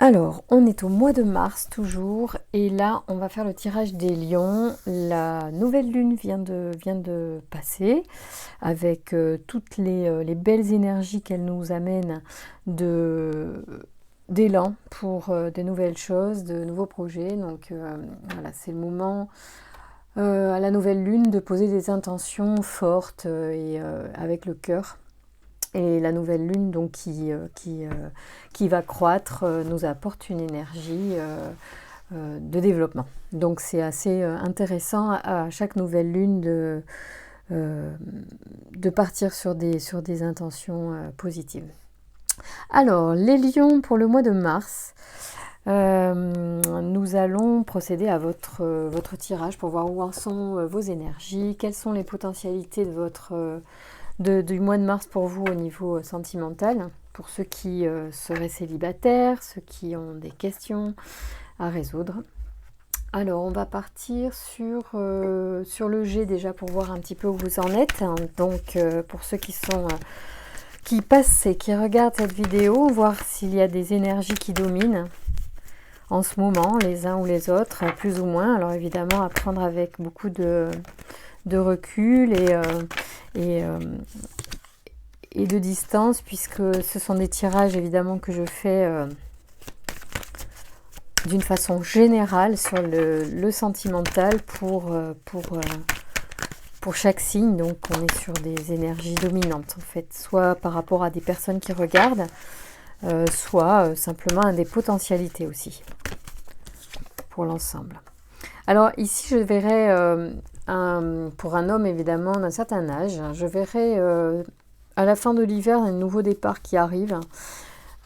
Alors, on est au mois de mars toujours, et là, on va faire le tirage des lions. La nouvelle lune vient de passer, avec toutes les belles énergies qu'elle nous amène d'élan pour des nouvelles choses, de nouveaux projets. Donc voilà, c'est le moment à la nouvelle lune de poser des intentions fortes et avec le cœur. Et la nouvelle lune donc qui va croître nous apporte une énergie de développement. Donc c'est assez intéressant à chaque nouvelle lune de partir sur des intentions positives. Alors, les lions pour le mois de mars, nous allons procéder à votre tirage pour voir où en sont vos énergies, quelles sont les potentialités du mois de mars pour vous au niveau sentimental, pour ceux qui seraient célibataires, ceux qui ont des questions à résoudre. Alors, on va partir sur le G déjà pour voir un petit peu où vous en êtes. Donc, pour ceux qui passent et qui regardent cette vidéo, voir s'il y a des énergies qui dominent en ce moment, les uns ou les autres, plus ou moins. Alors, évidemment, à prendre avec beaucoup de recul et de distance, puisque ce sont des tirages évidemment que je fais d'une façon générale sur le sentimental pour chaque signe. Donc on est sur des énergies dominantes en fait, soit par rapport à des personnes qui regardent, soit simplement à des potentialités aussi pour l'ensemble. Alors ici je verrai pour un homme évidemment d'un certain âge, je verrai à la fin de l'hiver un nouveau départ qui arrive.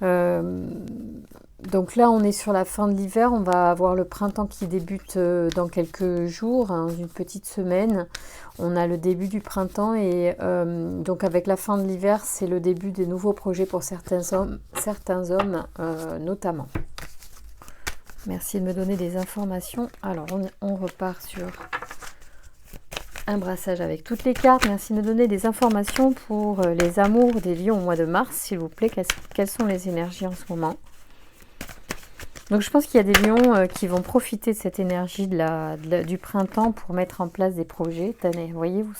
Donc là on est sur la fin de l'hiver, on va avoir le printemps qui débute dans quelques jours, une petite semaine. On a le début du printemps et donc avec la fin de l'hiver c'est le début des nouveaux projets pour certains hommes notamment. Merci de me donner des informations. Alors on repart sur un brassage avec toutes les cartes. Merci de me donner des informations pour les amours des lions au mois de mars, s'il vous plaît. Quelles sont les énergies en ce moment? Donc je pense qu'il y a des lions qui vont profiter de cette énergie du printemps pour mettre en place des projets. Tenez, vous voyez, vous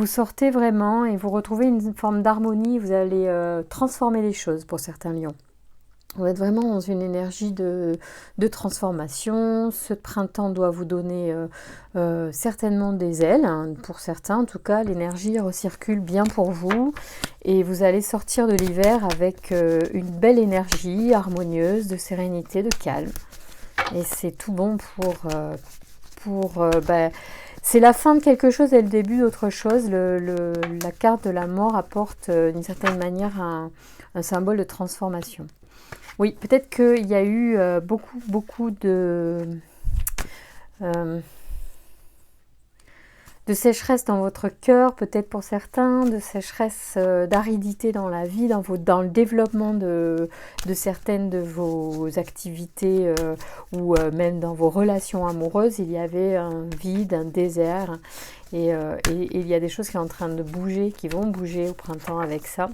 sortez vraiment et vous retrouvez une forme d'harmonie. Vous allez transformer les choses pour certains lions. Vous êtes vraiment dans une énergie de transformation. Ce printemps doit vous donner certainement des ailes. Pour certains, en tout cas, l'énergie recircule bien pour vous. Et vous allez sortir de l'hiver avec une belle énergie harmonieuse, de sérénité, de calme. Et c'est tout bon c'est la fin de quelque chose et le début d'autre chose. La carte de la mort apporte d'une certaine manière un symbole de transformation. Oui, peut-être qu'il y a eu beaucoup de sécheresse dans votre cœur, peut-être pour certains, de sécheresse, d'aridité dans la vie, dans le développement de certaines de vos activités ou même dans vos relations amoureuses. Il y avait un vide, un désert et il y a des choses qui sont en train de bouger, qui vont bouger au printemps avec ça.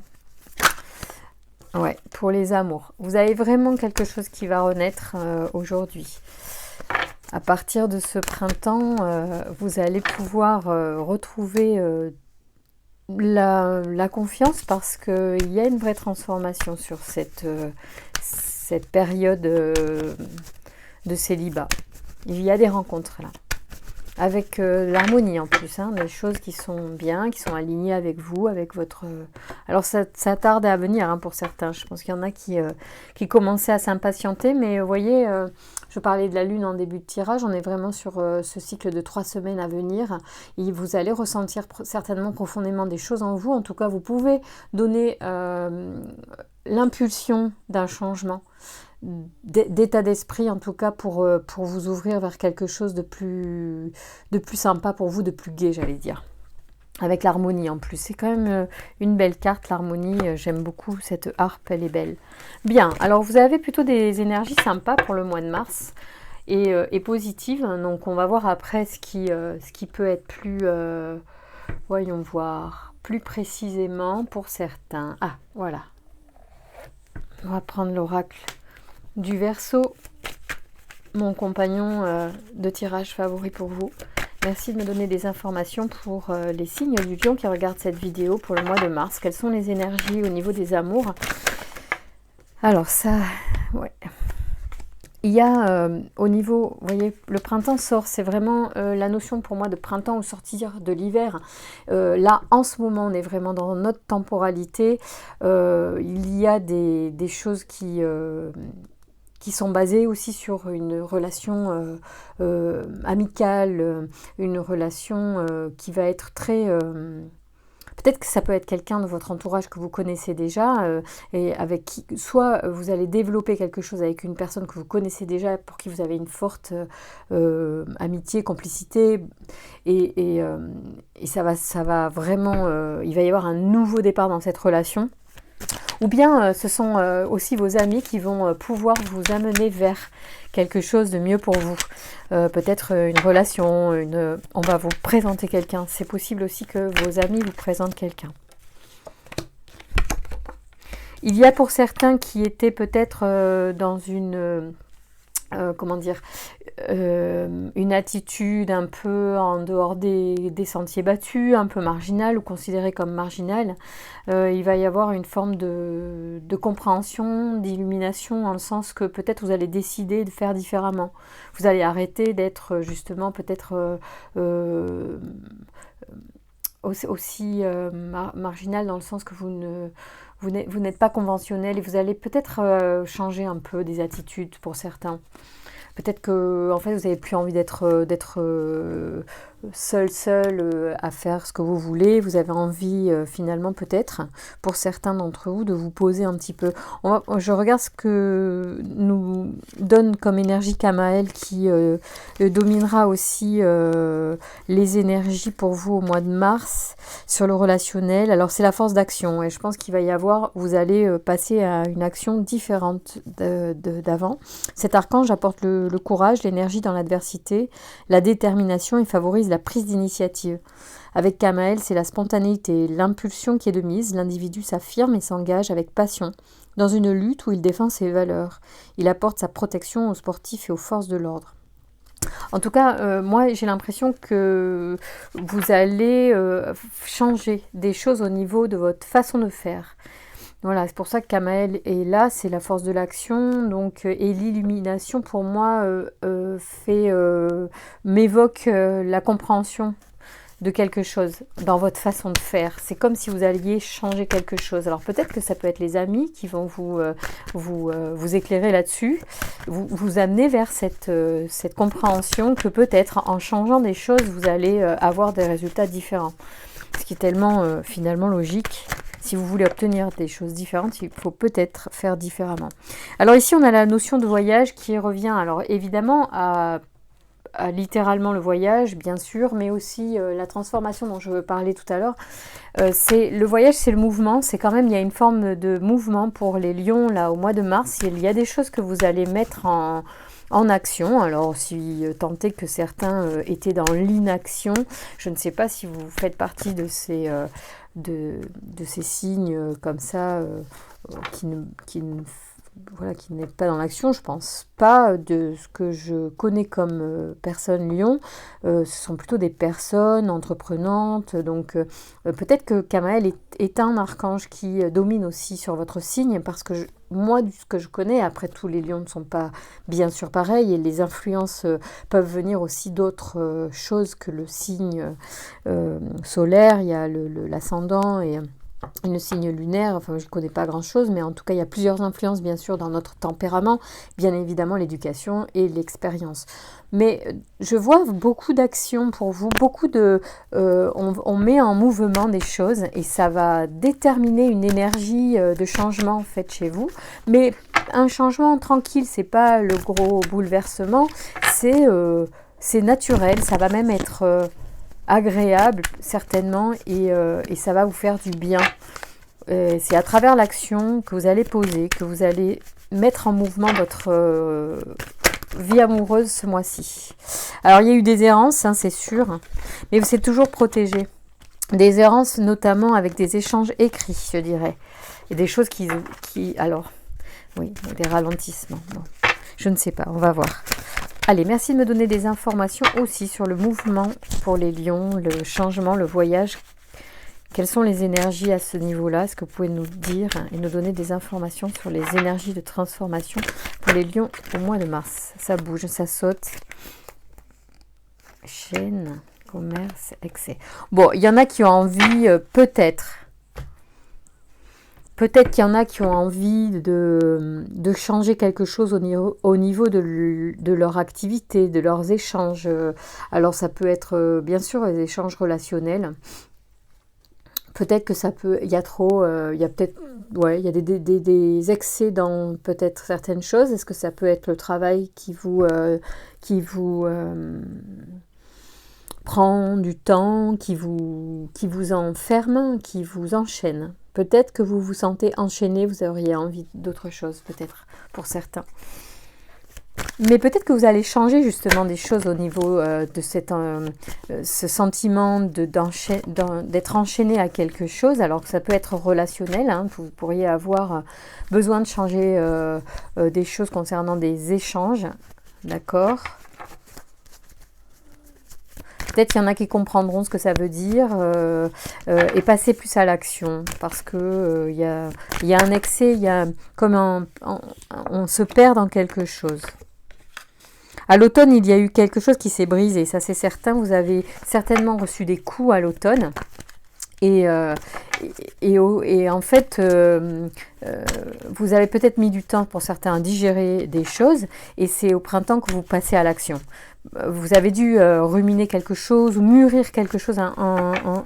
Ouais, pour les amours. Vous avez vraiment quelque chose qui va renaître aujourd'hui. À partir de ce printemps, vous allez pouvoir retrouver la confiance parce qu'il y a une vraie transformation sur cette période de célibat. Il y a des rencontres là. Avec l'harmonie en plus, des choses qui sont bien, qui sont alignées avec vous, avec votre... Alors ça tarde à venir pour certains, je pense qu'il y en a qui commençaient à s'impatienter, mais vous voyez, je parlais de la lune en début de tirage, on est vraiment sur ce cycle de 3 semaines à venir, et vous allez ressentir certainement profondément des choses en vous. En tout cas, vous pouvez donner l'impulsion d'un changement d'état d'esprit, en tout cas pour vous ouvrir vers quelque chose de plus sympa pour vous, de plus gai, j'allais dire, avec l'harmonie en plus. C'est quand même une belle carte, l'harmonie. J'aime beaucoup cette harpe, elle est belle. Bien, alors vous avez plutôt des énergies sympas pour le mois de mars et positives, donc on va voir après ce qui peut être plus voyons voir plus précisément pour certains. Ah, voilà, on va prendre l'oracle du Verseau, mon compagnon de tirage favori pour vous. Merci de me donner des informations pour les signes du Lion qui regardent cette vidéo pour le mois de mars. Quelles sont les énergies au niveau des amours? Alors ça, ouais. Il y a au niveau, vous voyez, le printemps sort, c'est vraiment la notion pour moi de printemps ou sortir de l'hiver. Là, en ce moment, on est vraiment dans notre temporalité. Il y a des choses qui sont basées aussi sur une relation amicale, une relation qui va être très... Peut-être que ça peut être quelqu'un de votre entourage que vous connaissez déjà et avec qui, soit vous allez développer quelque chose avec une personne que vous connaissez déjà pour qui vous avez une forte amitié, complicité et ça va vraiment, il va y avoir un nouveau départ dans cette relation. Ou bien ce sont aussi vos amis qui vont pouvoir vous amener vers quelque chose de mieux pour vous. Peut-être une relation, on va vous présenter quelqu'un. C'est possible aussi que vos amis vous présentent quelqu'un. Il y a pour certains qui étaient peut-être dans une... comment dire, une attitude un peu en dehors des sentiers battus, un peu marginale ou considérée comme marginale, il va y avoir une forme de compréhension, d'illumination, dans le sens que peut-être vous allez décider de faire différemment. Vous allez arrêter d'être justement peut-être aussi marginal dans le sens que vous n'êtes pas conventionnel et vous allez peut-être changer un peu des attitudes pour certains. Peut-être que en fait, vous n'avez plus envie d'être seul à faire ce que vous voulez. Vous avez envie finalement peut-être, pour certains d'entre vous, de vous poser un petit peu. Je regarde ce que nous donne comme énergie Kamaël qui dominera aussi les énergies pour vous au mois de mars sur le relationnel. Alors c'est la force d'action et je pense qu'il va y avoir, vous allez passer à une action différente d'avant. Cet archange apporte le courage, l'énergie dans l'adversité, la détermination et favorise la prise d'initiative. Avec Kamaël, c'est la spontanéité, l'impulsion qui est de mise. L'individu s'affirme et s'engage avec passion dans une lutte où il défend ses valeurs. Il apporte sa protection aux sportifs et aux forces de l'ordre. En tout cas, moi j'ai l'impression que vous allez changer des choses au niveau de votre façon de faire. Voilà, c'est pour ça que Kamaël est là, c'est la force de l'action, donc et l'illumination pour moi m'évoque la compréhension de quelque chose dans votre façon de faire. C'est comme si vous alliez changer quelque chose. Alors peut-être que ça peut être les amis qui vont vous éclairer là-dessus, vous amener vers cette compréhension que peut-être en changeant des choses, vous allez avoir des résultats différents. Ce qui est tellement finalement logique. Si vous voulez obtenir des choses différentes, il faut peut-être faire différemment. Alors ici, on a la notion de voyage qui revient, alors évidemment, à littéralement le voyage, bien sûr, mais aussi la transformation dont je veux parler tout à l'heure. Le voyage, c'est le mouvement. C'est quand même, il y a une forme de mouvement pour les lions, là, au mois de mars. Il y a des choses que vous allez mettre en action. Alors, si tant est que certains étaient dans l'inaction, je ne sais pas si vous faites partie de ces signes comme ça qui n'est pas dans l'action. Je pense pas, de ce que je connais comme personnes lion, ce sont plutôt des personnes entreprenantes, donc peut-être que Kamaël est un archange qui domine aussi sur votre signe, parce que moi, de ce que je connais, après tous les lions ne sont pas bien sûr pareils, et les influences peuvent venir aussi d'autres choses que le signe solaire. Il y a l'ascendant et le signe lunaire, enfin je ne connais pas grand chose, mais en tout cas il y a plusieurs influences bien sûr dans notre tempérament, bien évidemment l'éducation et l'expérience. Mais je vois beaucoup d'actions pour vous, on met en mouvement des choses et ça va déterminer une énergie de changement en fait chez vous, mais un changement tranquille, c'est pas le gros bouleversement, c'est naturel, ça va même être agréable certainement et ça va vous faire du bien. C'est à travers l'action que vous allez poser, que vous allez mettre en mouvement votre vie amoureuse ce mois-ci. Alors il y a eu des errances, hein, c'est sûr, mais vous êtes toujours protégé. Des errances notamment avec des échanges écrits, je dirais. Et des choses alors, Oui, des ralentissements. Bon, je ne sais pas, on va voir. Allez, merci de me donner des informations aussi sur le mouvement pour les lions, le changement, le voyage. Quelles sont les énergies à ce niveau-là? Est-ce que vous pouvez nous dire et nous donner des informations sur les énergies de transformation pour les lions au mois de mars? Ça bouge, ça saute. Chaîne, commerce, excès. Bon, il y en a qui ont envie, peut-être qu'il y en a qui ont envie de changer quelque chose au niveau de leur activité, de leurs échanges. Alors ça peut être bien sûr les échanges relationnels. Peut-être que ça peut, il y a trop, il y a peut-être, ouais, il y a des excès dans peut-être certaines choses. Est-ce que ça peut être le travail qui vous prend du temps, qui vous enferme, qui vous enchaîne? Peut-être que vous vous sentez enchaîné, vous auriez envie d'autre chose, peut-être, pour certains. Mais peut-être que vous allez changer justement des choses au niveau de ce sentiment d'être enchaîné à quelque chose, alors que ça peut être relationnel. Hein, vous pourriez avoir besoin de changer des choses concernant des échanges. D'accord ? Peut-être qu'il y en a qui comprendront ce que ça veut dire et passer plus à l'action parce que il y a un excès, il y a comme on se perd dans quelque chose. À l'automne, il y a eu quelque chose qui s'est brisé, ça c'est certain. Vous avez certainement reçu des coups à l'automne. Et en fait, vous avez peut-être mis du temps pour certains à digérer des choses. Et c'est au printemps que vous passez à l'action. Vous avez dû ruminer quelque chose ou mûrir quelque chose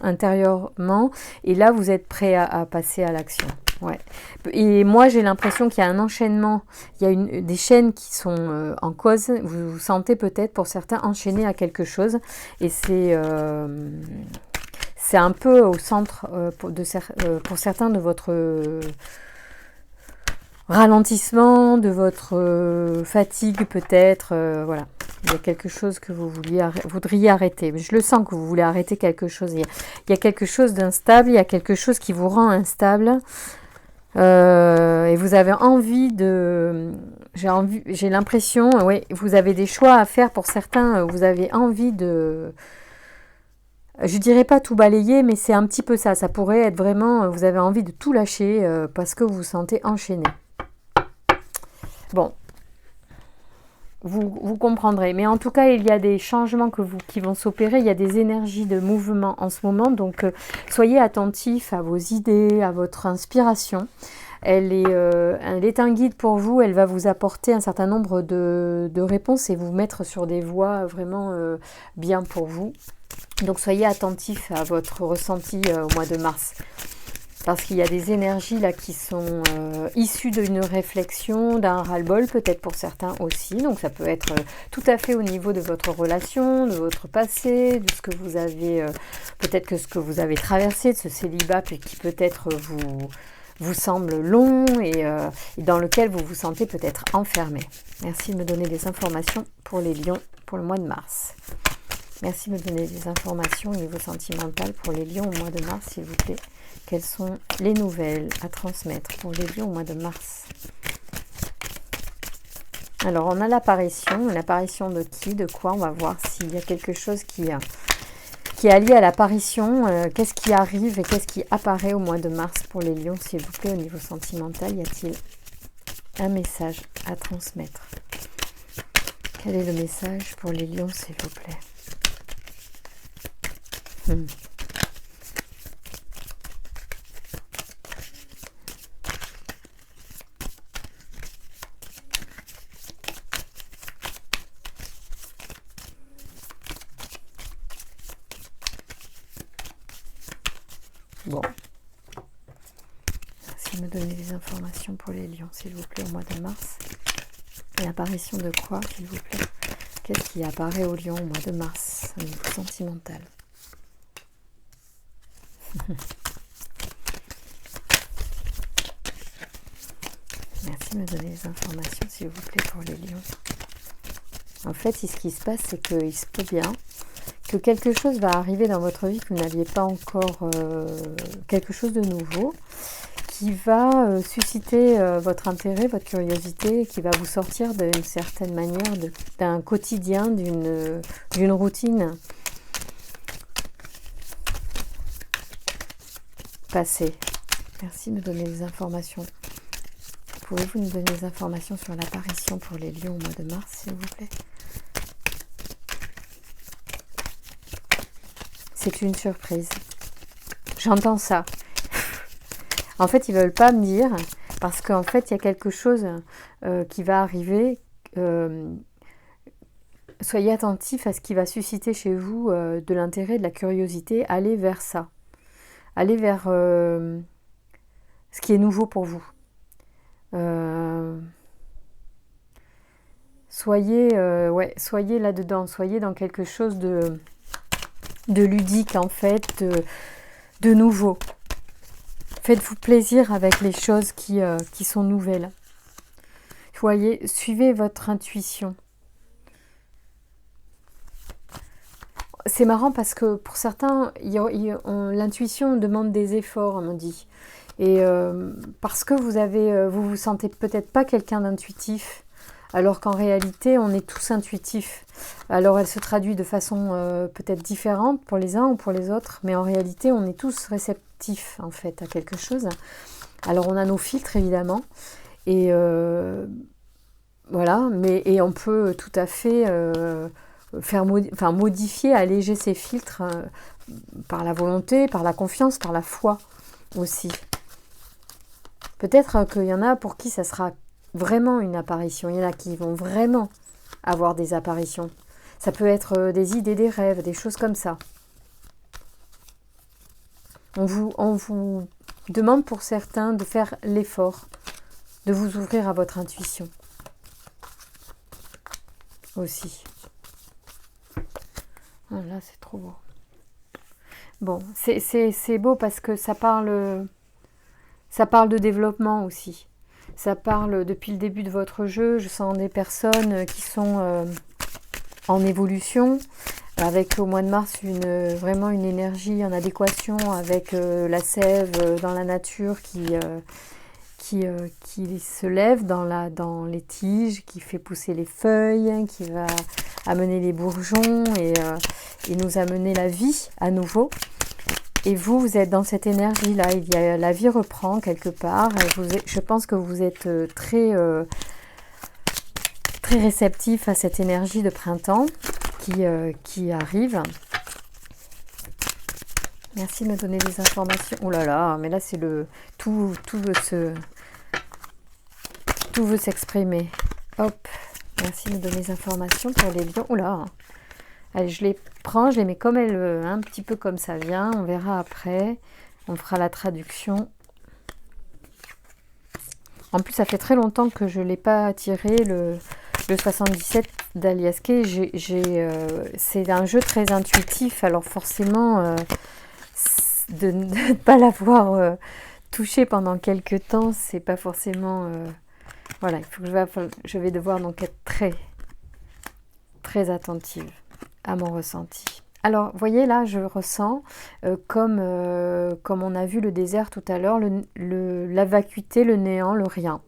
intérieurement. Et là, vous êtes prêt à passer à l'action. Ouais. Et moi, j'ai l'impression qu'il y a un enchaînement. Il y a des chaînes qui sont en cause. Vous vous sentez peut-être, pour certains, enchaînés à quelque chose. Et c'est un peu au centre, pour certains, de votre ralentissement, de votre fatigue peut-être. Voilà. Il y a quelque chose que vous voudriez arrêter. Je le sens que vous voulez arrêter quelque chose. Il y a quelque chose d'instable, il y a quelque chose qui vous rend instable. Et vous avez envie de... J'ai l'impression, oui, vous avez des choix à faire pour certains. Vous avez envie de... Je dirais pas tout balayer, mais c'est un petit peu ça. Ça pourrait être vraiment... Vous avez envie de tout lâcher parce que vous vous sentez enchaîné. Bon. Vous comprendrez. Mais en tout cas, il y a des changements qui vont s'opérer. Il y a des énergies de mouvement en ce moment. Donc, soyez attentifs à vos idées, à votre inspiration. Elle est un guide pour vous. Elle va vous apporter un certain nombre de réponses et vous mettre sur des voies vraiment bien pour vous. Donc, soyez attentifs à votre ressenti au mois de mars. Parce qu'il y a des énergies là qui sont issues d'une réflexion, d'un ras-le-bol, peut-être pour certains aussi. Donc ça peut être tout à fait au niveau de votre relation, de votre passé, de ce que vous avez, peut-être que ce que vous avez traversé, de ce célibat qui peut-être vous semble long et dans lequel vous vous sentez peut-être enfermé. Merci de me donner des informations pour les lions pour le mois de mars. Merci de me donner des informations au niveau sentimental pour les lions au mois de mars, s'il vous plaît. Quelles sont les nouvelles à transmettre pour les lions au mois de mars? Alors, on a l'apparition. L'apparition de qui? De quoi? On va voir s'il y a quelque chose qui est lié à l'apparition. Qu'est-ce qui arrive et qu'est-ce qui apparaît au mois de mars pour les lions, s'il vous plaît, au niveau sentimental? Y a-t-il un message à transmettre? Quel est le message pour les lions, s'il vous plaît? Bon. Merci de me donner des informations pour les lions, s'il vous plaît, au mois de mars. L'apparition de quoi, s'il vous plaît? Qu'est-ce qui apparaît aux lions au mois de mars, au niveau sentimental? Merci de me donner des informations, s'il vous plaît, pour les lions. En fait, ce qui se passe, c'est qu'il se peut bien que quelque chose va arriver dans votre vie que vous n'aviez pas encore, quelque chose de nouveau, qui va susciter votre intérêt, votre curiosité, qui va vous sortir d'une certaine manière d'un quotidien, d'une routine passée. Merci de me donner des informations. Pouvez-vous nous donner des informations sur l'apparition pour les lions au mois de mars, s'il vous plaît? C'est une surprise. J'entends ça. En fait, ils ne veulent pas me dire, parce qu'en fait, il y a quelque chose qui va arriver. Soyez attentifs à ce qui va susciter chez vous de l'intérêt, de la curiosité. Allez vers ça. Allez vers ce qui est nouveau pour vous. Soyez là-dedans. Soyez dans quelque chose de ludique, en fait, de nouveau. Faites-vous plaisir avec les choses qui sont nouvelles. Voyez, suivez votre intuition. C'est marrant parce que pour certains, l'intuition demande des efforts, on dit. Et parce que vous sentez peut-être pas quelqu'un d'intuitif, alors qu'en réalité, on est tous intuitifs. Alors, elle se traduit de façon peut-être différente pour les uns ou pour les autres, mais en réalité, on est tous réceptifs, en fait, à quelque chose. Alors, on a nos filtres, évidemment, et voilà, et on peut tout à fait modifier, alléger ces filtres par la volonté, par la confiance, par la foi aussi. Peut-être qu'il y en a pour qui ça sera vraiment une apparition. Il y en a qui vont vraiment avoir des apparitions. Ça peut être des idées, des rêves, des choses comme ça. On vous demande pour certains de faire l'effort, de vous ouvrir à votre intuition. Aussi. Ah, là, c'est trop beau. Bon, c'est beau parce que ça parle de développement aussi. Ça parle depuis le début de votre jeu. Je sens des personnes qui sont en évolution, avec au mois de mars vraiment une énergie en adéquation avec la sève dans la nature qui se lève dans les tiges, qui fait pousser les feuilles, qui va amener les bourgeons et nous amener la vie à nouveau. Et vous êtes dans cette énergie-là, la vie reprend quelque part. Je pense que vous êtes très réceptif à cette énergie de printemps qui arrive. Merci de me donner des informations. Oh là là, mais là c'est tout veut s'exprimer. Hop, merci de me donner des informations pour les lions. Oh là. Allez, je les prends, je les mets comme un petit peu comme ça vient. On verra après. On fera la traduction. En plus, ça fait très longtemps que je ne l'ai pas tiré, le 77 d'Aliaské. C'est un jeu très intuitif. Alors forcément, de ne pas l'avoir touché pendant quelques temps, c'est pas forcément... voilà, il faut que je vais devoir donc être très, très attentive à mon ressenti. Alors, vous voyez là, je ressens comme on a vu le désert tout à l'heure, la vacuité, le néant, le rien.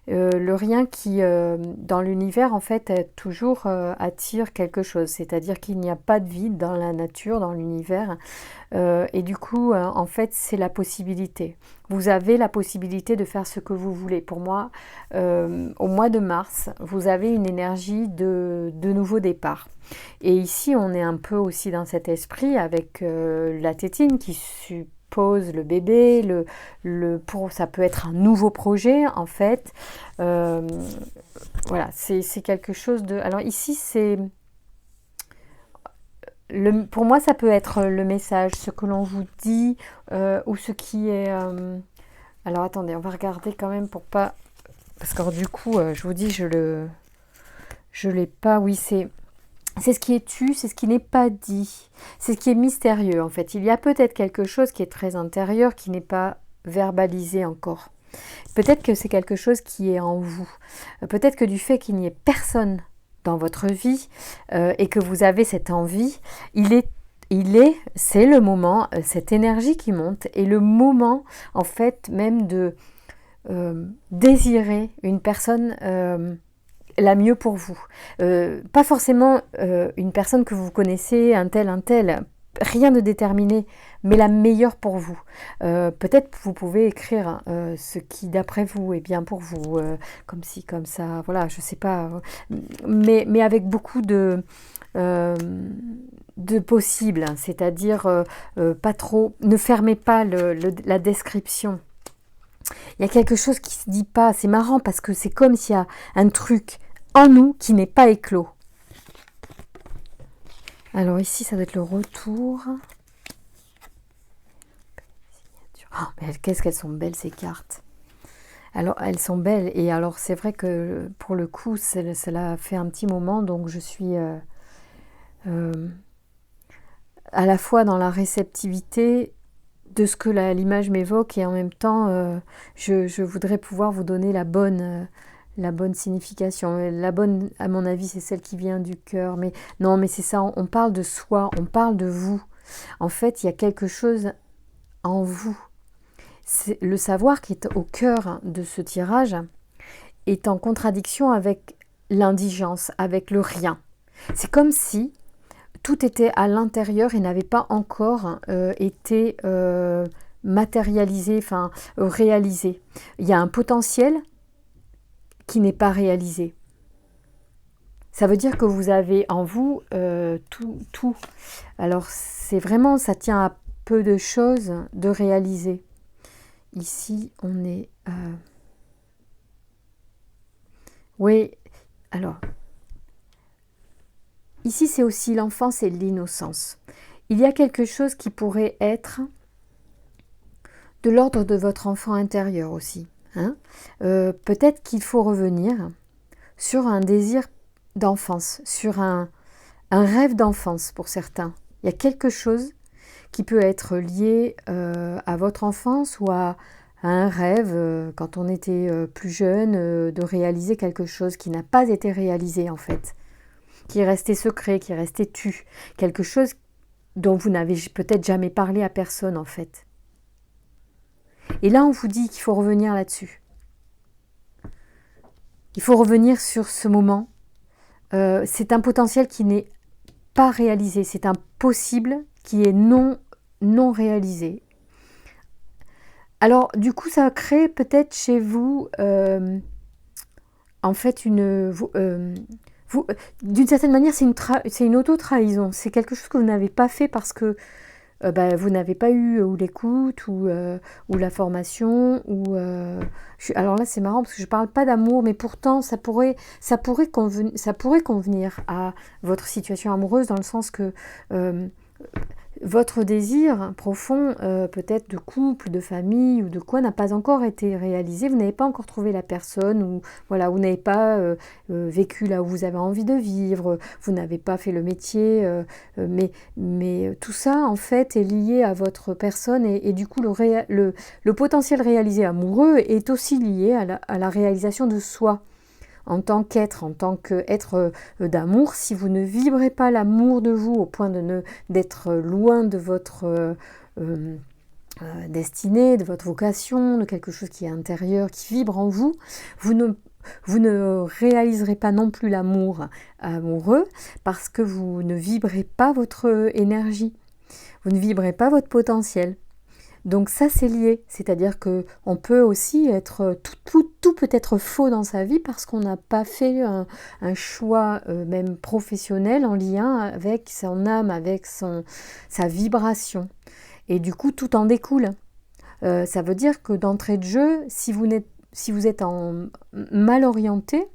Le rien qui, dans l'univers, en fait, toujours attire quelque chose. C'est-à-dire qu'il n'y a pas de vide dans la nature, dans l'univers. Et du coup, en fait, c'est la possibilité. Vous avez la possibilité de faire ce que vous voulez. Pour moi, au mois de mars, vous avez une énergie de nouveau départ. Et ici, on est un peu aussi dans cet esprit avec la tétine qui suppose le bébé, ça peut être un nouveau projet en fait. Voilà, c'est quelque chose de... Alors ici, pour moi, ça peut être le message, ce que l'on vous dit ou ce qui est... Alors attendez, on va regarder quand même pour pas... Parce que du coup, je vous dis, je l'ai pas... Oui, c'est ce qui est tu, c'est ce qui n'est pas dit. C'est ce qui est mystérieux en fait. Il y a peut-être quelque chose qui est très intérieur, qui n'est pas verbalisé encore. Peut-être que c'est quelque chose qui est en vous. Peut-être que du fait qu'il n'y ait personne dans votre vie et que vous avez cette envie, il est c'est le moment, cette énergie qui monte, et le moment, en fait, même de désirer une personne la mieux pour vous. Pas forcément une personne que vous connaissez, un tel, rien de déterminé, mais la meilleure pour vous. Peut-être vous pouvez écrire ce qui d'après vous est bien pour vous, comme ci, comme ça, voilà, je sais pas, mais avec beaucoup de possibles, c'est-à-dire pas trop, ne fermez pas la description. Il y a quelque chose qui se dit pas, c'est marrant parce que c'est comme s'il y a un truc en nous qui n'est pas éclos. Alors ici, ça doit être le retour. Oh, mais qu'est-ce qu'elles sont belles ces cartes. Alors, elles sont belles. Et alors, c'est vrai que pour le coup, cela fait un petit moment. Donc, je suis à la fois dans la réceptivité de ce que l'image m'évoque. Et en même temps, je voudrais pouvoir vous donner la bonne signification. La bonne, à mon avis, c'est celle qui vient du cœur. Mais non, mais c'est ça, on parle de soi, on parle de vous. En fait, il y a quelque chose en vous. C'est le savoir qui est au cœur de ce tirage est en contradiction avec l'indigence, avec le rien. C'est comme si tout était à l'intérieur et n'avait pas encore été matérialisé, enfin réalisé. Il y a un potentiel qui n'est pas réalisé. Ça veut dire que vous avez en vous tout. Alors c'est vraiment, ça tient à peu de choses de réaliser. Ici, on est... Oui, alors... Ici, c'est aussi l'enfance et l'innocence. Il y a quelque chose qui pourrait être de l'ordre de votre enfant intérieur aussi. Hein. Peut-être qu'il faut revenir sur un désir d'enfance, sur un rêve d'enfance pour certains. Il y a quelque chose qui peut être lié à votre enfance ou à un rêve quand on était plus jeune de réaliser quelque chose qui n'a pas été réalisé en fait, qui est resté secret, qui est resté tu, quelque chose dont vous n'avez peut-être jamais parlé à personne en fait. Et là on vous dit qu'il faut revenir là-dessus. Il faut revenir sur ce moment. C'est un potentiel qui n'est pas réalisé, c'est un possible qui est non réalisé. Alors, du coup, ça crée peut-être chez vous, en fait, d'une certaine manière, c'est une auto-trahison. C'est quelque chose que vous n'avez pas fait parce que vous n'avez pas eu ou l'écoute ou la formation. Alors là, c'est marrant parce que je ne parle pas d'amour, mais pourtant, ça pourrait convenir à votre situation amoureuse dans le sens que... votre désir profond, peut-être de couple, de famille ou de quoi, n'a pas encore été réalisé. Vous n'avez pas encore trouvé la personne ou voilà, vous n'avez pas vécu là où vous avez envie de vivre. Vous n'avez pas fait le métier, mais tout ça en fait est lié à votre personne et du coup le potentiel réalisé amoureux est aussi lié à la réalisation de soi. En tant qu'être d'amour, si vous ne vibrez pas l'amour de vous au point d'être loin de votre destinée, de votre vocation, de quelque chose qui est intérieur, qui vibre en vous, vous ne réaliserez pas non plus l'amour amoureux parce que vous ne vibrez pas votre énergie, vous ne vibrez pas votre potentiel. Donc ça c'est lié, c'est-à-dire que on peut aussi être tout peut être faux dans sa vie parce qu'on n'a pas fait un choix même professionnel en lien avec son âme, avec sa vibration. Et du coup tout en découle. Ça veut dire que d'entrée de jeu, si vous êtes mal orienté,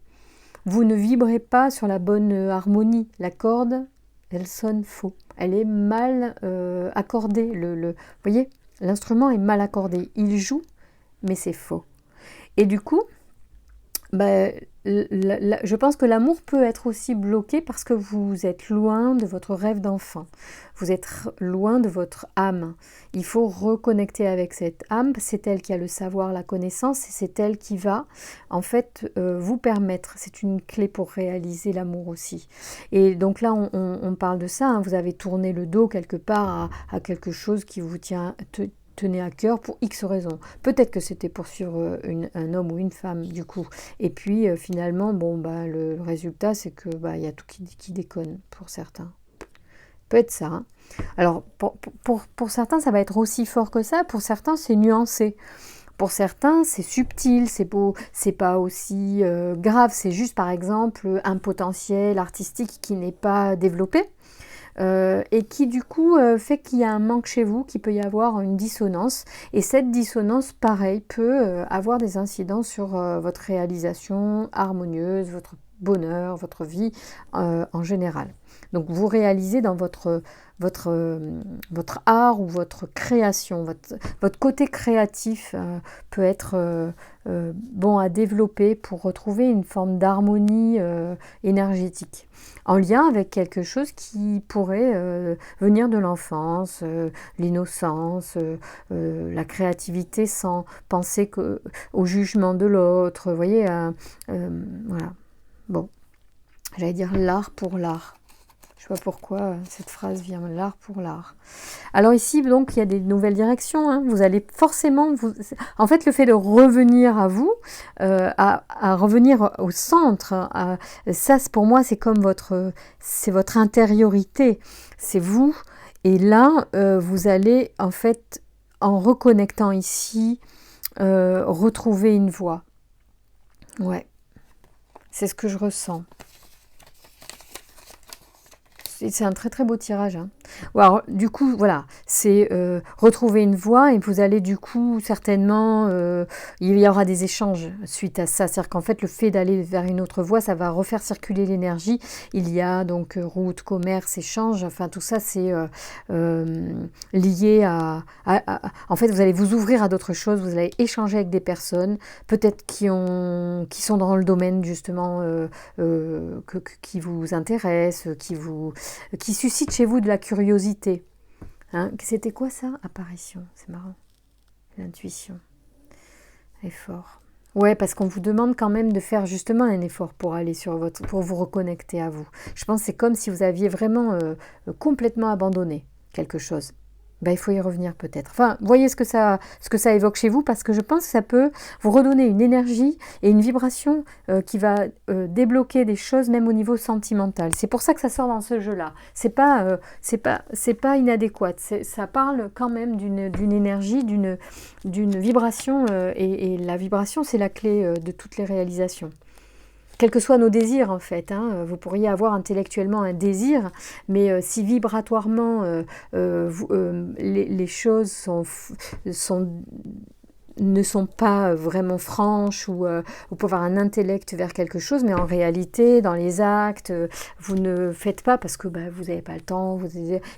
vous ne vibrez pas sur la bonne harmonie. La corde, elle sonne faux. Elle est mal accordée. Vous voyez ? L'instrument est mal accordé. Il joue, mais c'est faux. Et du coup, je pense que l'amour peut être aussi bloqué parce que vous êtes loin de votre rêve d'enfant. Vous êtes loin de votre âme. Il faut reconnecter avec cette âme. C'est elle qui a le savoir, la connaissance, et c'est elle qui va, en fait, vous permettre. C'est une clé pour réaliser l'amour aussi. Et donc là, on parle de ça. Hein. Vous avez tourné le dos quelque part à quelque chose qui vous tenait à cœur pour X raisons. Peut-être que c'était pour suivre un homme ou une femme du coup. Et puis finalement, bon bah le résultat c'est que bah il y a tout qui déconne pour certains. Peut être ça. Hein. Alors pour certains ça va être aussi fort que ça. Pour certains c'est nuancé. Pour certains, c'est subtil, c'est beau, c'est pas aussi grave. C'est juste par exemple un potentiel artistique qui n'est pas développé. Et qui du coup fait qu'il y a un manque chez vous, qu'il peut y avoir une dissonance. Et cette dissonance, pareil, peut avoir des incidences sur votre réalisation harmonieuse, votre bonheur, votre vie en général. Donc vous réalisez dans votre art ou votre création, votre côté créatif peut être bon à développer pour retrouver une forme d'harmonie énergétique, en lien avec quelque chose qui pourrait venir de l'enfance, l'innocence, la créativité sans penser au jugement de l'autre, vous voyez, voilà. Bon, j'allais dire l'art pour l'art. Je ne sais pas pourquoi cette phrase vient, l'art pour l'art. Alors ici, donc, il y a des nouvelles directions. Hein. Vous allez forcément... En fait, le fait de revenir à vous, à revenir au centre, ça, pour moi, c'est comme c'est votre intériorité. C'est vous. Et là, vous allez, en fait, en reconnectant ici, retrouver une voie. Ouais. C'est ce que je ressens. C'est un très très beau tirage. Hein. Alors, du coup, voilà, c'est retrouver une voie et vous allez du coup certainement, il y aura des échanges suite à ça. C'est-à-dire qu'en fait, le fait d'aller vers une autre voie, ça va refaire circuler l'énergie. Il y a donc route, commerce, échange, enfin tout ça c'est lié en fait, vous allez vous ouvrir à d'autres choses, vous allez échanger avec des personnes, peut-être qui sont dans le domaine justement qui vous intéresse, qui suscite chez vous de la curiosité. Hein, c'était quoi ça? Apparition, c'est marrant. L'intuition. Effort. Ouais, parce qu'on vous demande quand même de faire justement un effort pour aller pour vous reconnecter à vous. Je pense que c'est comme si vous aviez vraiment complètement abandonné quelque chose. Ben, il faut y revenir peut-être. Enfin, voyez ce que ça évoque chez vous, parce que je pense que ça peut vous redonner une énergie et une vibration qui va débloquer des choses même au niveau sentimental. C'est pour ça que ça sort dans ce jeu-là. C'est pas inadéquat. Ça parle quand même d'une énergie, d'une vibration et la vibration, c'est la clé de toutes les réalisations. Quels que soient nos désirs en fait, hein, vous pourriez avoir intellectuellement un désir, mais si vibratoirement les choses ne sont pas vraiment franches, ou vous pouvez avoir un intellect vers quelque chose, mais en réalité, dans les actes, vous ne faites pas parce que vous n'avez pas le temps.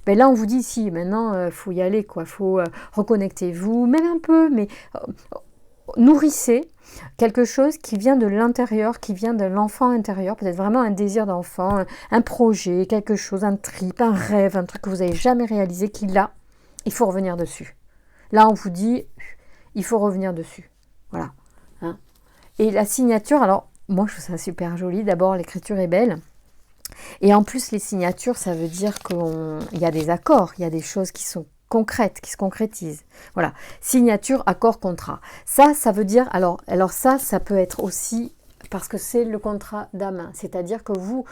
Là, on vous dit si, maintenant, faut y aller, quoi. Faut reconnecter-vous, même un peu, mais nourrissez quelque chose qui vient de l'intérieur, qui vient de l'enfant intérieur, peut-être vraiment un désir d'enfant, un projet, quelque chose, un trip, un rêve, un truc que vous n'avez jamais réalisé, il faut revenir dessus. Là, on vous dit, il faut revenir dessus. Voilà. Hein. Et la signature, alors, moi, je trouve ça super joli. D'abord, l'écriture est belle. Et en plus, les signatures, ça veut dire qu'il y a des accords, il y a des choses qui sont concrètes, qui se concrétisent. Voilà. Signature, accord, contrat. Ça veut dire, alors ça peut être aussi, parce que c'est le contrat d'âme. C'est-à-dire que vous,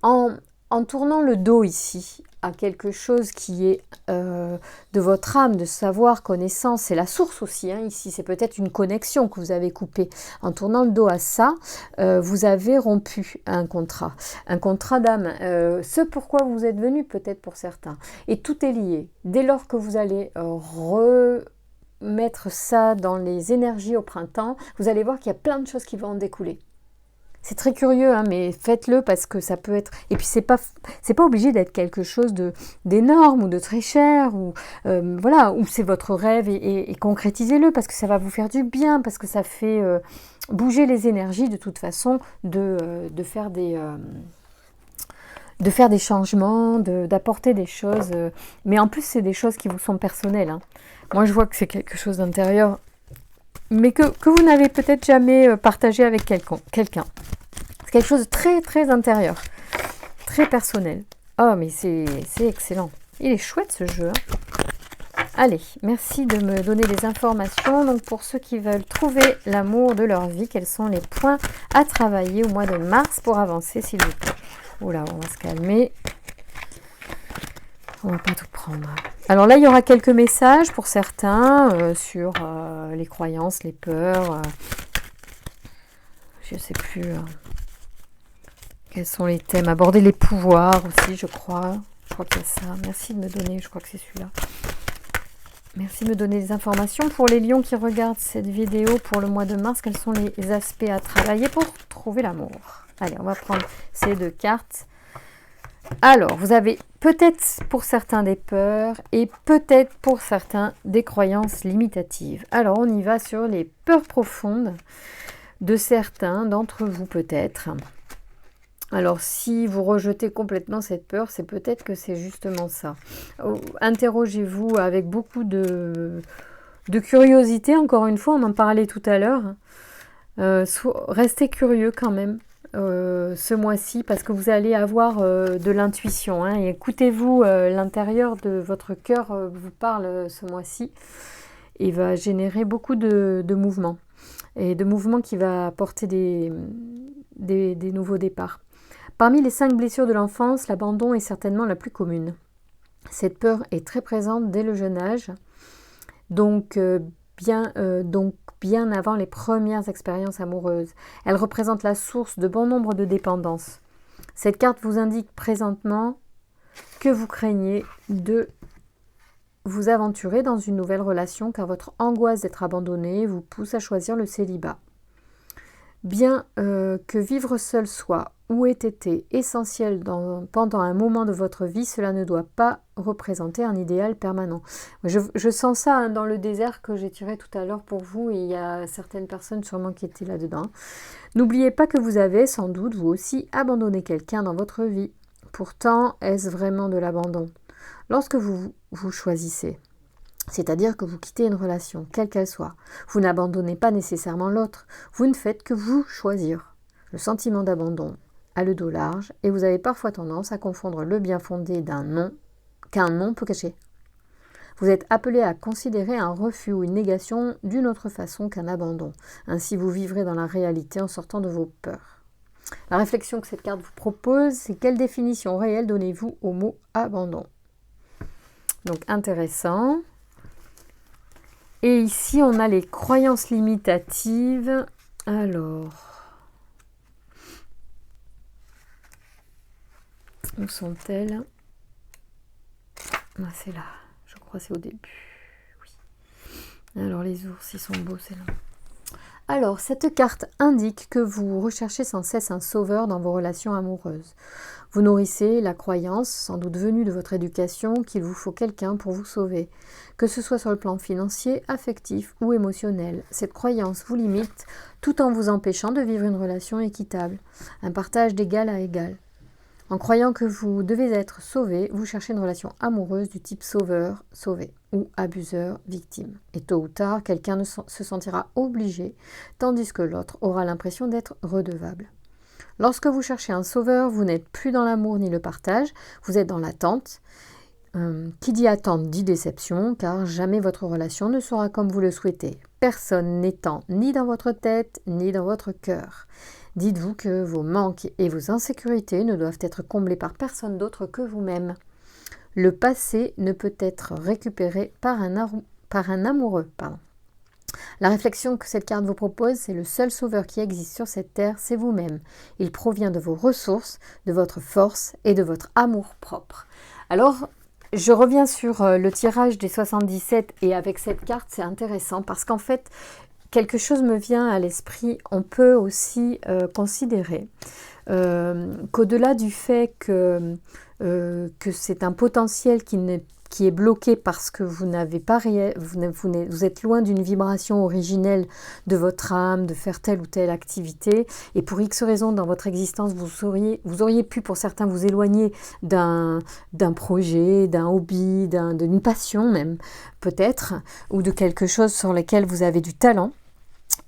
en tournant le dos ici à quelque chose qui est de votre âme, de savoir, connaissance, c'est la source aussi, hein, ici, c'est peut-être une connexion que vous avez coupée. En tournant le dos à ça, vous avez rompu un contrat d'âme, ce pourquoi vous êtes venu peut-être pour certains. Et tout est lié. Dès lors que vous allez remettre ça dans les énergies au printemps, vous allez voir qu'il y a plein de choses qui vont en découler. C'est très curieux, hein, mais faites-le parce que ça peut être... Et puis, c'est pas obligé d'être quelque chose d'énorme ou de très cher, ou voilà, ou c'est votre rêve et concrétisez-le parce que ça va vous faire du bien, parce que ça fait... bouger les énergies de toute façon, de faire des changements, d'apporter des choses. Mais en plus, c'est des choses qui vous sont personnelles. Hein. Moi, je vois que c'est quelque chose d'intérieur, mais que vous n'avez peut-être jamais partagé avec quelqu'un. C'est quelque chose de très, très intérieur, très personnel. Oh, mais c'est excellent. Il est chouette ce jeu. Hein. Allez, merci de me donner des informations. Donc, pour ceux qui veulent trouver l'amour de leur vie, quels sont les points à travailler au mois de mars pour avancer, s'il vous plaît? Oula, on va se calmer. On va pas tout prendre. Alors là, il y aura quelques messages pour certains sur les croyances, les peurs. Je ne sais plus quels sont les thèmes. Aborder les pouvoirs aussi, je crois. Je crois qu'il y a ça. Merci de me donner, je crois que c'est celui-là. Merci de me donner des informations. Pour les lions qui regardent cette vidéo pour le mois de mars, quels sont les aspects à travailler pour trouver l'amour? Allez, on va prendre ces 2 cartes. Alors, vous avez peut-être pour certains des peurs et peut-être pour certains des croyances limitatives. Alors, on y va sur les peurs profondes de certains d'entre vous peut-être. Alors, si vous rejetez complètement cette peur, c'est peut-être que c'est justement ça. Interrogez-vous avec beaucoup de curiosité. Encore une fois, on en parlait tout à l'heure. Restez curieux quand même ce mois-ci parce que vous allez avoir de l'intuition. Hein, et écoutez-vous, l'intérieur de votre cœur vous parle ce mois-ci et va générer beaucoup de mouvements. Et de mouvements qui va apporter des nouveaux départs. Parmi les 5 blessures de l'enfance, l'abandon est certainement la plus commune. Cette peur est très présente dès le jeune âge, donc bien avant les premières expériences amoureuses. Elle représente la source de bon nombre de dépendances. Cette carte vous indique présentement que vous craignez de vous aventurer dans une nouvelle relation car votre angoisse d'être abandonné vous pousse à choisir le célibat. Bien que vivre seul soit ou ait été essentiel pendant un moment de votre vie, cela ne doit pas représenter un idéal permanent. Je sens ça hein, dans le désert que j'ai tiré tout à l'heure pour vous et il y a certaines personnes sûrement qui étaient là-dedans. N'oubliez pas que vous avez sans doute vous aussi abandonné quelqu'un dans votre vie. Pourtant, est-ce vraiment de l'abandon? Lorsque vous choisissez, c'est-à-dire que vous quittez une relation, quelle qu'elle soit, vous n'abandonnez pas nécessairement l'autre, vous ne faites que vous choisir. Le sentiment d'abandon a le dos large et vous avez parfois tendance à confondre le bien fondé qu'un non peut cacher. Vous êtes appelé à considérer un refus ou une négation d'une autre façon qu'un abandon. Ainsi, vous vivrez dans la réalité en sortant de vos peurs. La réflexion que cette carte vous propose, c'est quelle définition réelle donnez-vous au mot abandon? Donc, intéressant. Et ici, on a les croyances limitatives. Alors, où sont-elles? Ah, c'est là. Je crois que c'est au début. Oui. Alors, les ours, ils sont beaux, c'est là. Alors, cette carte indique que vous recherchez sans cesse un sauveur dans vos relations amoureuses. Vous nourrissez la croyance, sans doute venue de votre éducation, qu'il vous faut quelqu'un pour vous sauver, que ce soit sur le plan financier, affectif ou émotionnel. Cette croyance vous limite tout en vous empêchant de vivre une relation équitable, un partage d'égal à égal. En croyant que vous devez être sauvé, vous cherchez une relation amoureuse du type sauveur-sauvé ou abuseur-victime. Et tôt ou tard, quelqu'un se sentira obligé, tandis que l'autre aura l'impression d'être redevable. Lorsque vous cherchez un sauveur, vous n'êtes plus dans l'amour ni le partage, vous êtes dans l'attente. Qui dit attente dit déception, car jamais votre relation ne sera comme vous le souhaitez. Personne n'étant ni dans votre tête, ni dans votre cœur. Dites-vous que vos manques et vos insécurités ne doivent être comblés par personne d'autre que vous-même. Le passé ne peut être récupéré par un amoureux. La réflexion que cette carte vous propose, c'est le seul sauveur qui existe sur cette terre, c'est vous-même. Il provient de vos ressources, de votre force et de votre amour propre. Alors, je reviens sur le tirage des 77 et avec cette carte, c'est intéressant parce qu'en fait, quelque chose me vient à l'esprit. On peut aussi considérer qu'au-delà du fait que c'est un potentiel qui qui est bloqué parce que vous n'avez pas vous êtes loin d'une vibration originelle de votre âme, de faire telle ou telle activité, et pour X raisons dans votre existence, vous auriez pu pour certains vous éloigner d'un projet, d'un hobby, d'une passion même, peut-être, ou de quelque chose sur lequel vous avez du talent.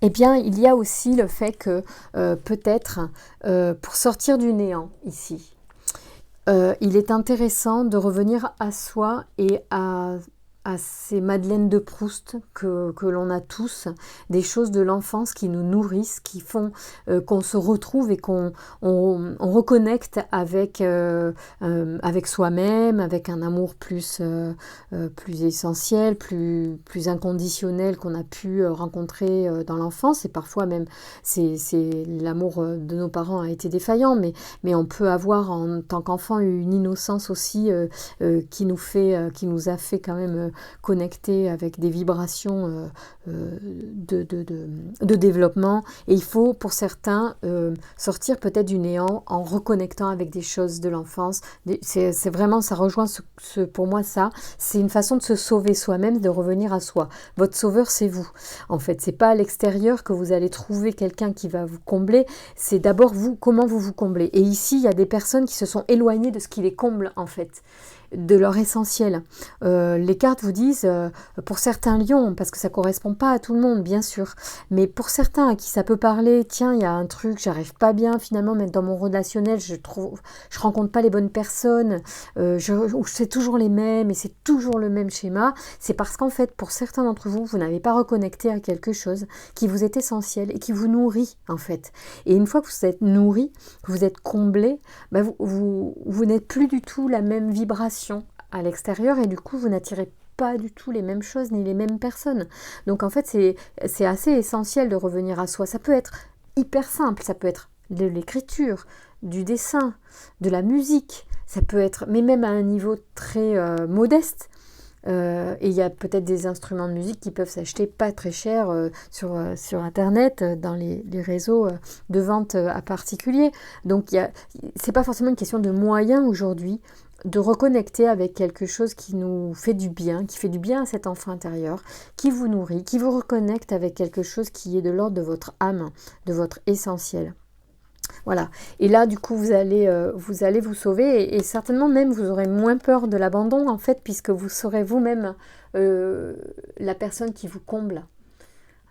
Eh bien, il y a aussi le fait que peut-être, pour sortir du néant ici, il est intéressant de revenir à soi et à ces Madeleines de Proust que l'on a tous, des choses de l'enfance qui nous nourrissent, qui font qu'on se retrouve et qu'on reconnecte avec soi-même, avec un amour plus essentiel, plus inconditionnel qu'on a pu rencontrer dans l'enfance. Et parfois même, l'amour de nos parents a été défaillant, mais on peut avoir en tant qu'enfant une innocence aussi qui nous a fait quand même connecter avec des vibrations de développement. Et il faut pour certains sortir peut-être du néant en reconnectant avec des choses de l'enfance. C'est vraiment, ça rejoint pour moi ça, c'est une façon de se sauver soi-même, de revenir à soi. Votre sauveur, c'est vous. En fait, c'est pas à l'extérieur que vous allez trouver quelqu'un qui va vous combler, c'est d'abord vous, comment vous vous comblez. Et ici, il y a des personnes qui se sont éloignées de ce qui les comble en fait, de leur essentiel. Les cartes vous disent, pour certains lions, parce que ça correspond pas à tout le monde, bien sûr, mais pour certains à qui ça peut parler, tiens, il y a un truc, j'arrive pas bien finalement, même dans mon relationnel, je rencontre pas les bonnes personnes, c'est toujours les mêmes, et c'est toujours le même schéma, c'est parce qu'en fait, pour certains d'entre vous, vous n'avez pas reconnecté à quelque chose qui vous est essentiel et qui vous nourrit, en fait. Et une fois que vous êtes nourri, que vous êtes comblé, bah vous n'êtes plus du tout la même vibration à l'extérieur, et du coup vous n'attirez pas du tout les mêmes choses ni les mêmes personnes. Donc en fait c'est assez essentiel de revenir à soi. Ça peut être hyper simple, ça peut être de l'écriture, du dessin, de la musique, ça peut être, mais même à un niveau très modeste. Et il y a peut-être des instruments de musique qui peuvent s'acheter pas très cher sur internet, dans les réseaux de vente à particulier. Donc c'est pas forcément une question de moyens aujourd'hui, de reconnecter avec quelque chose qui nous fait du bien, qui fait du bien à cet enfant intérieur, qui vous nourrit, qui vous reconnecte avec quelque chose qui est de l'ordre de votre âme, de votre essentiel. Voilà, et là du coup vous allez vous sauver, et certainement même vous aurez moins peur de l'abandon en fait, puisque vous serez vous-même la personne qui vous comble.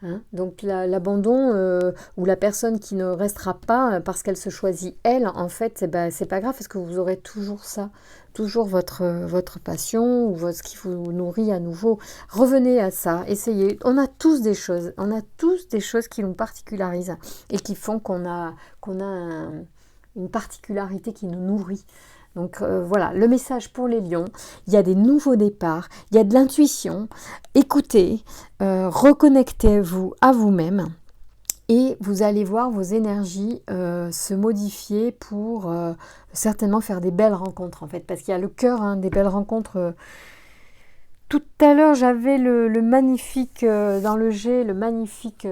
Hein, donc l'abandon ou la personne qui ne restera pas parce qu'elle se choisit elle, en fait, c'est pas grave, parce que vous aurez toujours ça, toujours votre passion ou ce qui vous nourrit à nouveau. Revenez à ça, essayez. On a tous des choses qui nous particularisent et qui font qu'on a une particularité qui nous nourrit. Donc voilà, le message pour les lions, il y a des nouveaux départs, il y a de l'intuition, écoutez, reconnectez-vous à vous-même, et vous allez voir vos énergies se modifier pour certainement faire des belles rencontres en fait, parce qu'il y a le cœur des belles rencontres. Tout à l'heure, j'avais le magnifique, dans le jet, le magnifique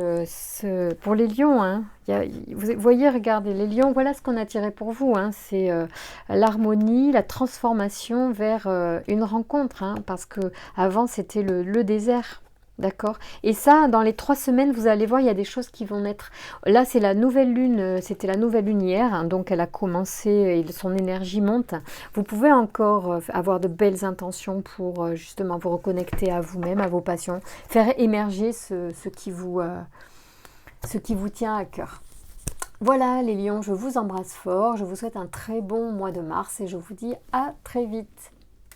pour les lions. Hein. Vous voyez, regardez, les lions, voilà ce qu'on a tiré pour vous. Hein. C'est l'harmonie, la transformation vers une rencontre. Hein, parce que avant c'était le désert. D'accord. Et ça, dans les 3 semaines, vous allez voir, il y a des choses qui vont naître. Là, c'est la nouvelle lune, c'était la nouvelle lune hier, hein, donc elle a commencé et son énergie monte. Vous pouvez encore avoir de belles intentions pour justement vous reconnecter à vous-même, à vos passions, faire émerger ce qui vous tient à cœur. Voilà les lions, je vous embrasse fort, je vous souhaite un très bon mois de mars et je vous dis à très vite.